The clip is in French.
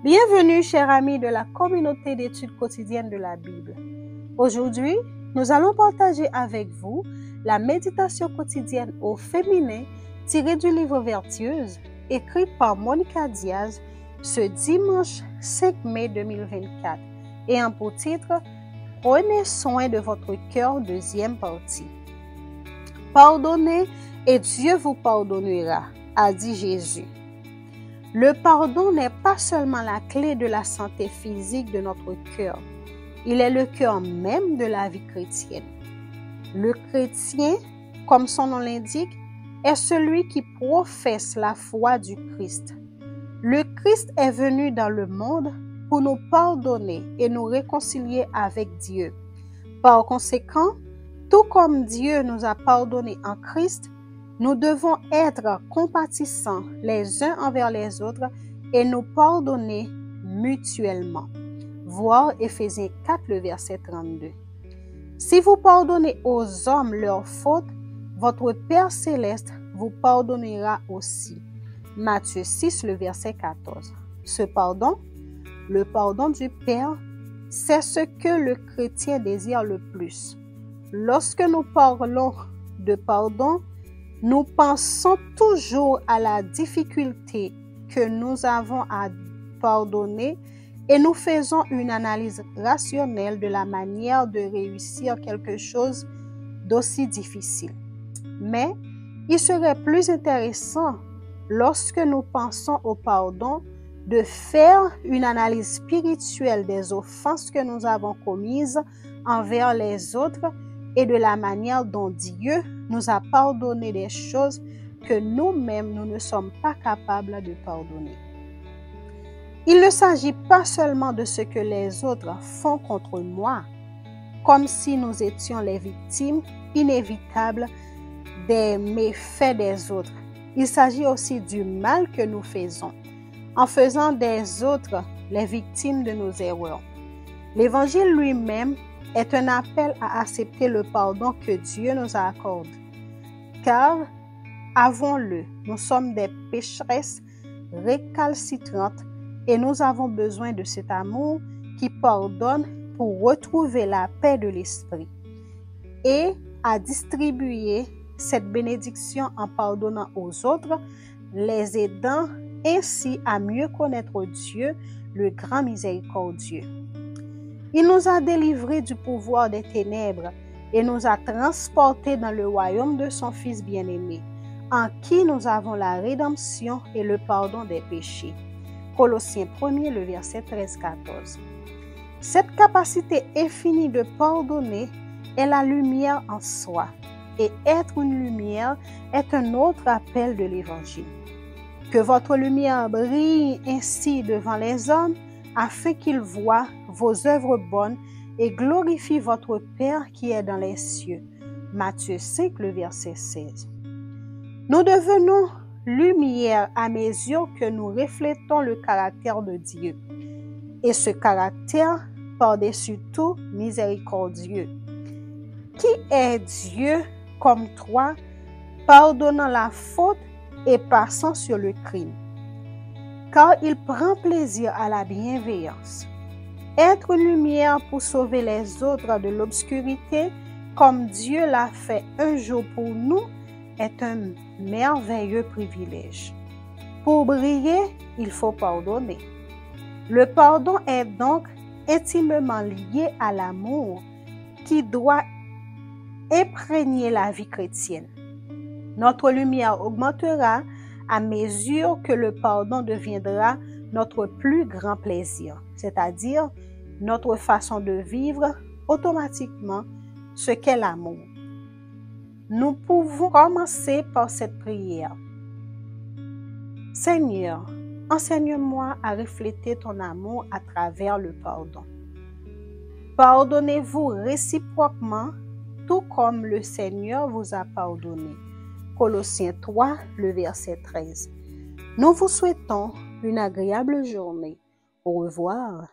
Bienvenue, chers amis de la communauté d'études quotidiennes de la Bible. Aujourd'hui, nous allons partager avec vous la méditation quotidienne au féminin tirée du livre Vertueuse, écrit par Monica Diaz ce dimanche 5 mai 2024, ayant pour titre « Prenez soin de votre cœur », deuxième partie. Pardonnez et Dieu vous pardonnera, a dit Jésus. Le pardon n'est pas seulement la clé de la santé physique de notre cœur, il est le cœur même de la vie chrétienne. Le chrétien, comme son nom l'indique, est celui qui professe la foi du Christ. Le Christ est venu dans le monde pour nous pardonner et nous réconcilier avec Dieu. Par conséquent, tout comme Dieu nous a pardonné en Christ, nous devons être compatissants les uns envers les autres et nous pardonner mutuellement. Voir Éphésiens 4, le verset 32. Si vous pardonnez aux hommes leurs fautes, votre Père céleste vous pardonnera aussi. Matthieu 6, le verset 14. Ce pardon, le pardon du Père, c'est ce que le chrétien désire le plus. Lorsque nous parlons de pardon, nous pensons toujours à la difficulté que nous avons à pardonner et nous faisons une analyse rationnelle de la manière de réussir quelque chose d'aussi difficile. Mais il serait plus intéressant, lorsque nous pensons au pardon, de faire une analyse spirituelle des offenses que nous avons commises envers les autres et de la manière dont Dieu nous a pardonné des choses que nous-mêmes, nous ne sommes pas capables de pardonner. Il ne s'agit pas seulement de ce que les autres font contre moi, comme si nous étions les victimes inévitables des méfaits des autres. Il s'agit aussi du mal que nous faisons, en faisant des autres les victimes de nos erreurs. L'Évangile lui-même est un appel à accepter le pardon que Dieu nous a accordé. Car, avouons-le, nous sommes des pécheresses récalcitrantes et nous avons besoin de cet amour qui pardonne pour retrouver la paix de l'esprit et à distribuer cette bénédiction en pardonnant aux autres, les aidant ainsi à mieux connaître Dieu, le grand miséricordieux. Il nous a délivrés du pouvoir des ténèbres et nous a transportés dans le royaume de son Fils bien-aimé, en qui nous avons la rédemption et le pardon des péchés. Colossiens 1, le verset 13-14. Cette capacité infinie de pardonner est la lumière en soi, et être une lumière est un autre appel de l'Évangile. Que votre lumière brille ainsi devant les hommes, afin qu'ils voient vos œuvres bonnes et glorifient votre Père qui est dans les cieux. Matthieu 5, le verset 16. Nous devenons lumière à mesure que nous reflétons le caractère de Dieu. Et ce caractère, par-dessus tout, miséricordieux. Qui est Dieu comme toi, pardonnant la faute et passant sur le crime? Car il prend plaisir à la bienveillance. Être une lumière pour sauver les autres de l'obscurité, comme Dieu l'a fait un jour pour nous, est un merveilleux privilège. Pour briller, il faut pardonner. Le pardon est donc intimement lié à l'amour qui doit imprégner la vie chrétienne. Notre lumière augmentera à mesure que le pardon deviendra notre plus grand plaisir, c'est-à-dire notre façon de vivre automatiquement ce qu'est l'amour. Nous pouvons commencer par cette prière. Seigneur, enseigne-moi à refléter ton amour à travers le pardon. Pardonnez-vous réciproquement, tout comme le Seigneur vous a pardonné. Colossiens 3, le verset 13. Nous vous souhaitons une agréable journée. Au revoir.